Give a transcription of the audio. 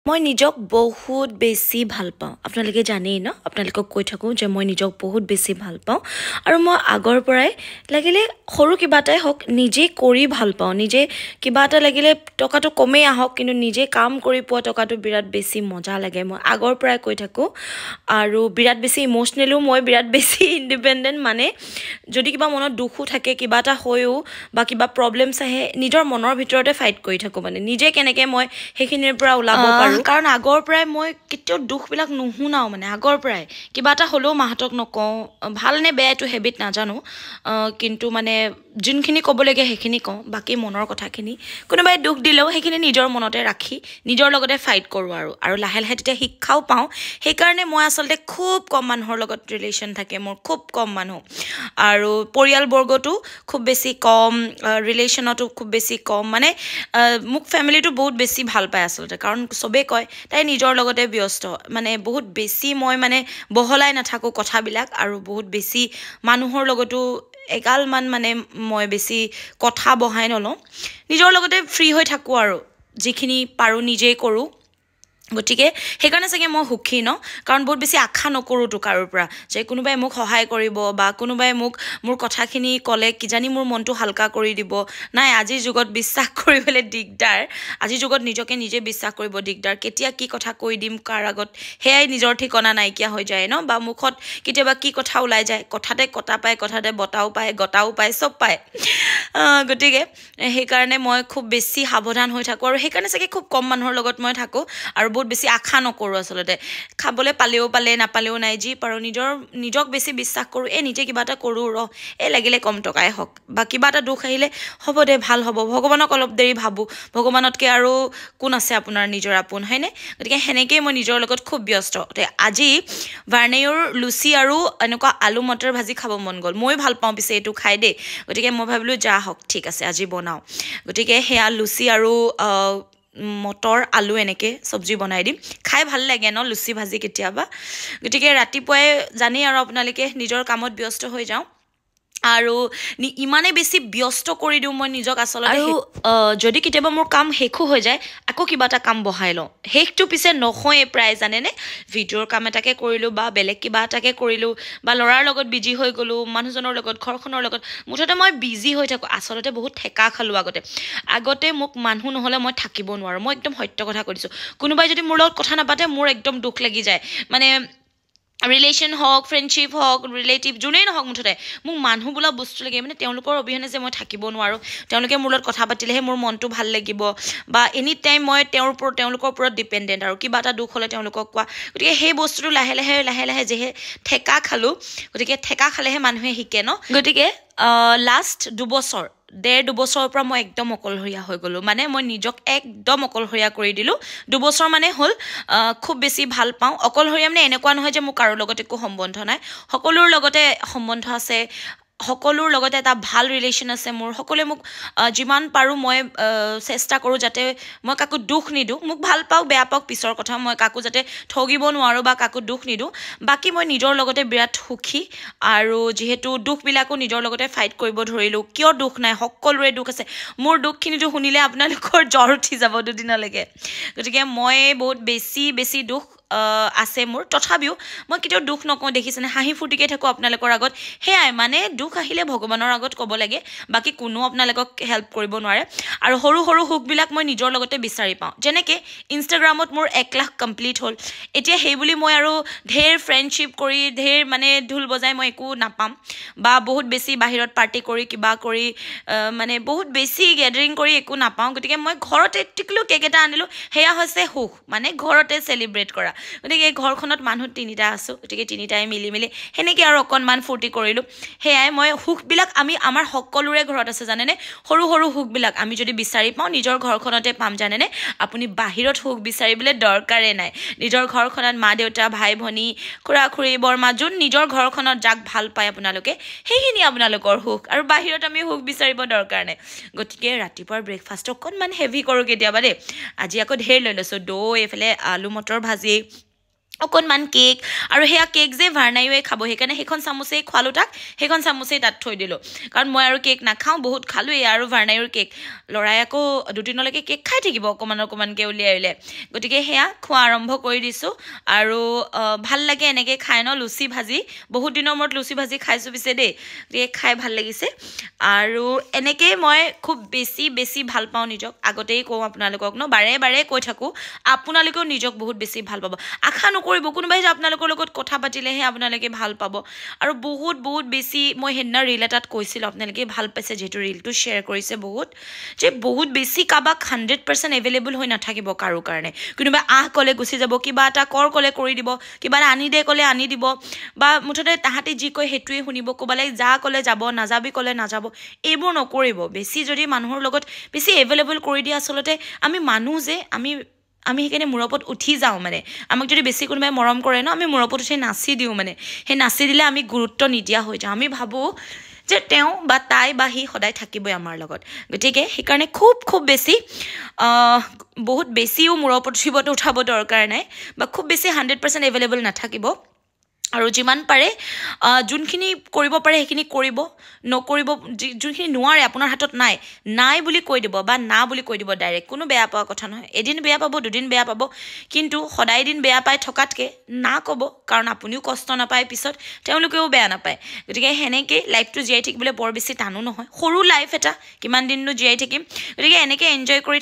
মই নিজক বহুত বেছি ভাল পাওঁ আপোনালোকে জানেই ন আপোনালোকক কৈ থাকোঁ যে মই নিজক বহুত বেছি ভাল পাওঁ আৰু মই আগৰ পৰাই লাগিলে সৰু কিবা এটাই হওক নিজে কৰি ভাল পাওঁ নিজে কিবা এটা লাগিলে টকাটো কমেই আহক কিন্তু নিজে কাম কৰি পোৱা টকাটো বিৰাট বেছি মজা লাগে মই আগৰ পৰাই কৈ থাকোঁ আৰু বিৰাট বেছি ইম'চনেলো মই বিৰাট বেছি ইণ্ডিপেণ্ডেণ্ট মানে যদি কিবা মনত দুখো থাকে কিবা এটা হৈও বা কিবা প্ৰব্লেমছ আহে নিজৰ মনৰ ভিতৰতে ফাইট কৰি থাকোঁ মানে নিজে কেনেকৈ মই সেইখিনিৰ পৰা ওলাব পাৰোঁ কাৰণ আগৰ পৰাই মই কেতিয়াও দুখবিলাক নুশুনাও মানে আগৰ পৰাই কিবা এটা হ'লেও মাহঁতক নকওঁ ভাল নে বেয়া এইটো হেবিট নাজানো কিন্তু মানে যোনখিনি ক'বলগীয়া সেইখিনি কওঁ বাকী মনৰ কথাখিনি কোনোবাই দুখ দিলেও সেইখিনি নিজৰ মনতে ৰাখি নিজৰ লগতে ফাইট কৰোঁ আৰু লাহে লাহে তেতিয়া শিক্ষাও পাওঁ সেইকাৰণে মই আচলতে খুব কম মানুহৰ লগত ৰিলেশ্যন থাকে মোৰ খুব কম মানুহ আৰু পৰিয়ালবৰ্গটো খুব বেছি কম ৰিলেশ্যনতো খুব বেছি কম মানে মোক ফেমিলিটো বহুত বেছি ভাল পায় আচলতে কাৰণ চবেই কয় তাই নিজৰ লগতে ব্যস্ত মানে বহুত বেছি মই মানে বহলাই নাথাকোঁ কথাবিলাক আৰু বহুত বেছি মানুহৰ লগতো এগালমান মানে মই বেছি কথা বহাই নলওঁ নিজৰ লগতে ফ্ৰী হৈ থাকোঁ আৰু যিখিনি পাৰোঁ নিজেই কৰোঁ গতিকে সেইকাৰণে চাগে মই সুখী ন কাৰণ বহুত বেছি আশা নকৰোঁতো কাৰোৰ পৰা যে কোনোবাই মোক সহায় কৰিব বা কোনোবাই মোক মোৰ কথাখিনি ক'লে কিজানি মোৰ মনটো হালকা কৰি দিব নাই আজিৰ যুগত বিশ্বাস কৰিবলৈ দিগদাৰ আজিৰ যুগত নিজকে নিজে বিশ্বাস কৰিব দিগদাৰ কেতিয়া কি কথা কৈ দিম কাৰ আগত সেয়াই নিজৰ ঠিকনা নাইকিয়া হৈ যায় ন বা মুখত কেতিয়াবা কি কথা ওলাই যায় কথাতে কটা পায় কথাতে বতাও পায় গতাও পায় চব পায় গতিকে সেইকাৰণে মই খুব বেছি সাৱধান হৈ থাকোঁ আৰু সেইকাৰণে চাগে খুব কম মানুহৰ লগত মই থাকোঁ আৰু বহুত বেছি আশা নকৰোঁ আচলতে খাবলৈ পালেও পালে নাপালেও নাই যি পাৰোঁ নিজক বেছি বিশ্বাস কৰোঁ নিজে কিবা এটা কৰোঁ লাগিলে কম টকাই হওক বা কিবা এটা দুখ আহিলে হ'ব দে ভাল হ'ব ভগৱানক অলপ দেৰি ভাবোঁ ভগৱানতকৈ আৰু কোন আছে আপোনাৰ নিজৰ আপোন হয়নে গতিকে সেনেকৈয়ে মই নিজৰ লগত খুব ব্যস্ত আজি ভাৰ্নেয়ৰ লুচি আৰু এনেকুৱা আলু মটৰ ভাজি খাব মন গ'ল মই ভাল পাওঁ পিছে এইটো খাই দেই গতিকে মই ভাবিলোঁ যা হওক ঠিক আছে আজি বনাওঁ গতিকে সেয়া লুচি আৰু মটৰ আলু এনেকৈ চব্জি বনাই দিম খাই ভাল লাগে ন লুচি ভাজি কেতিয়াবা গতিকে ৰাতিপুৱাই জানেই আৰু আপোনালোকে নিজৰ কামত ব্যস্ত হৈ যাওঁ আৰু ইমানেই বেছি ব্যস্ত কৰি দিওঁ মই নিজক আচলতে আৰু যদি কেতিয়াবা মোৰ কাম শেষো হৈ যায় আকৌ কিবা এটা কাম বহাই লওঁ শেষটো পিছে নহয়েই প্ৰায় জানেনে ভিডিঅ'ৰ কাম এটাকে কৰিলোঁ বা বেলেগ কিবা এটাকে কৰিলোঁ বা ল'ৰাৰ লগত বিজি হৈ গ'লোঁ মানুহজনৰ লগত ঘৰখনৰ লগত মুঠতে মই বিজি হৈ থাকোঁ আচলতে বহুত ঠেকা খালোঁ আগতে মোক মানুহ নহ'লে মই থাকিব নোৱাৰোঁ মই একদম সত্য কথা কৈ দিছোঁ কোনোবাই যদি মোৰ লগত কথা নাপাতে মোৰ একদম দুখ লাগি যায় মানে ৰিলেশ্যন হওক ফ্ৰেণ্ডশ্বিপ হওক ৰিলেটিভ যোনেই নহওক মুঠতে মোক মানুহ বোলা বস্তু লাগে মানে তেওঁলোকৰ অবিহনে যে মই থাকিব নোৱাৰোঁ তেওঁলোকে মোৰ লগত কথা পাতিলেহে মোৰ মনটো ভাল লাগিব বা এনি টাইম মই তেওঁলোকৰ ওপৰত ডিপেণ্ডেণ্ট আৰু কিবা এটা দুখ হ'লে তেওঁলোকক কোৱা গতিকে সেই বস্তুটো লাহে লাহে যিহে ঠেকা খালোঁ গতিকে ঠেকা খালেহে মানুহে শিকে ন গতিকে লাষ্ট দুবছৰৰ পৰা মই একদম অকলশৰীয়া হৈ গ'লোঁ মানে মই নিজক একদম অকলশৰীয়া কৰি দিলোঁ দুবছৰ মানে হ'ল খুব বেছি ভাল পাওঁ অকলশৰীয়া মানে এনেকুৱা নহয় যে মোৰ কাৰো লগত একো সম্বন্ধ নাই সকলোৰ লগতে সম্বন্ধ আছে সকলোৰ লগতে এটা ভাল ৰিলেশ্যন আছে মোৰ সকলোৱে মোক যিমান পাৰোঁ মই চেষ্টা কৰোঁ যাতে মই কাকো দুখ নিদিওঁ মোক ভাল পাওক বেয়া পাওক পিছৰ কথা মই কাকো যাতে ঠগিব নোৱাৰোঁ বা কাকো দুখ নিদিওঁ বাকী মই নিজৰ লগতে বিৰাট সুখী আৰু যিহেতু দুখবিলাকো নিজৰ লগতে ফাইট কৰিব ধৰিলোঁ কিয় দুখ নাই সকলোৰে দুখ আছে মোৰ দুখখিনিতো শুনিলে আপোনালোকৰ জ্বৰ উঠি যাব দুদিনলৈকে গতিকে মই বহুত বেছি দুখ আছে মোৰ তথাপিও মই কেতিয়াও দুখ নকওঁ দেখিছেনে হাঁহি ফূৰ্তিকৈ থাকোঁ আপোনালোকৰ আগত সেয়াই মানে দুখ আহিলে ভগৱানৰ আগত ক'ব লাগে বাকী কোনো আপোনালোকক হেল্প কৰিব নোৱাৰে আৰু সৰু সুখবিলাক মই নিজৰ লগতে বিচাৰি পাওঁ যেনেকৈ ইনষ্টাগ্ৰামত মোৰ 1 লাখ কমপ্লিট হ'ল এতিয়া সেইবুলি মই আৰু ঢেৰ ফ্ৰেণ্ডশ্বিপ কৰি ঢেৰ মানে ঢোল বজাই মই একো নাপাম বা বহুত বেছি বাহিৰত পাৰ্টি কৰি কিবা কৰি মানে বহুত বেছি গেডাৰিং কৰি একো নাপাওঁ গতিকে মই ঘৰতে টিকলো কেক এটা আনিলোঁ সেয়া হৈছে সুখ মানে ঘৰতে চেলিব্ৰেট কৰা গতিকে ঘৰখনত মানুহ 3টা আছোঁ গতিকে 3টাই মিলি সেনেকৈ আৰু অকণমান ফূৰ্তি কৰিলোঁ সেয়াই মই সুখবিলাক আমাৰ সকলোৰে ঘৰত আছে জানেনে সৰু সুখবিলাক আমি যদি বিচাৰি পাওঁ নিজৰ ঘৰখনতে পাম জানেনে আপুনি বাহিৰত সুখ বিচাৰিবলৈ দৰকাৰেই নাই নিজৰ ঘৰখনত মা দেউতা ভাই ভনী খুৰা খুৰী বৰমা যোন নিজৰ ঘৰখনত যাক ভাল পায় আপোনালোকে সেইখিনি আপোনালোকৰ সুখ আৰু বাহিৰত আমি সুখ বিচাৰিব দৰকাৰ নাই গতিকে ৰাতিপুৱাৰ ব্ৰেকফাষ্ট অকণমান হেভি কৰোঁ কেতিয়াবা দেই আজি আকৌ ঢেৰ লৈ লৈছোঁ দৈ এইফালে আলু মটৰ ভাজি অকণমান কেক আৰু সেয়া কেক যে ভাৰ্ণাইয়ে খাব সেইকাৰণে সেইখন চামুচেই খোৱালোঁ তাক সেইখন চামুচেই তাত থৈ দিলোঁ কাৰণ মই আৰু কেক নাখাওঁ বহুত খালোঁৱেই আৰু ভাৰ্ণাইৰ কেক ল'ৰাই আকৌ দুদিনলৈকে কেক খাই থাকিব অকণমানকৈ উলিয়াই উলিয়াই গতিকে সেয়া খোৱা আৰম্ভ কৰি দিছোঁ আৰু ভাল লাগে এনেকৈ খাই ন লুচি ভাজি বহুত দিনৰ মূৰত লুচি ভাজি খাইছোঁ পিছে দেই গতিকে খাই ভাল লাগিছে আৰু এনেকৈ মই খুব বেছি ভাল পাওঁ নিজক আগতেই কওঁ আপোনালোকক ন বাৰে বাৰে কৈ থাকোঁ আপোনালোকেও নিজক বহুত বেছি ভাল পাব আশা নকৰিব কোনোবাই যে আপোনালোকৰ লগত কথা পাতিলেহে আপোনালোকে ভাল পাব আৰু বহুত বেছি মই সেইদিনা ৰীল এটাত কৈছিলোঁ আপোনালোকে ভাল পাইছে যিহেতু ৰীলটো শ্বেয়াৰ কৰিছে বহুত বেছি কাবাক 100% এভেইলেবল হৈ নাথাকিব কাৰো কাৰণে কোনোবাই ক'লে গুচি যাব কিবা এটা ক'লে কৰি দিব কিবা এটা আনি দে ক'লে আনি দিব বা মুঠতে তাহাঁতে যি কয় সেইটোৱে শুনিব ক'বালৈ যা ক'লে যাব নাযাবি ক'লে নাযাব এইবোৰ নকৰিব বেছি যদি মানুহৰ লগত বেছি এভেইলেবল কৰি দিয়ে আচলতে আমি মানুহ যে আমি সেইকাৰণে মূৰৰ ওপৰত উঠি যাওঁ মানে আমাক যদি বেছি কোনোবাই মৰম কৰে ন আমি মূৰৰ ওপৰত উঠি নাচি দিওঁ মানে সেই নাচি দিলে আমি গুৰুত্ব নিদিয়া হৈ যাওঁ আমি ভাবোঁ যে তেওঁ বা তাই বা সি সদায় থাকিবই আমাৰ লগত গতিকে সেইকাৰণে খুব বেছি বহুত বেছিও মূৰৰ ওপৰত উঠাব দৰকাৰ নাই বা খুব বেছি 100% এভেইলেবল নাথাকিব আৰু যিমান পাৰে যোনখিনি কৰিব পাৰে সেইখিনি কৰিব নকৰিব যোনখিনি নোৱাৰে আপোনাৰ হাতত নাই বুলি কৈ দিব বা না বুলি কৈ দিব ডাইৰেক্ট কোনো বেয়া পোৱা কথা নহয় এদিন বেয়া পাব দুদিন বেয়া পাব কিন্তু সদায় দিন বেয়া পাই থকাতকৈ না ক'ব কাৰণ আপুনিও কষ্ট নাপায় পিছত তেওঁলোকেও বেয়া নাপায় গতিকে সেনেকৈ লাইফটো জীয়াই থাকিবলৈ বৰ বেছি টানো নহয় সৰু লাইফ এটা কিমান দিননো জীয়াই থাকিম গতিকে এনেকৈ এনজয় কৰি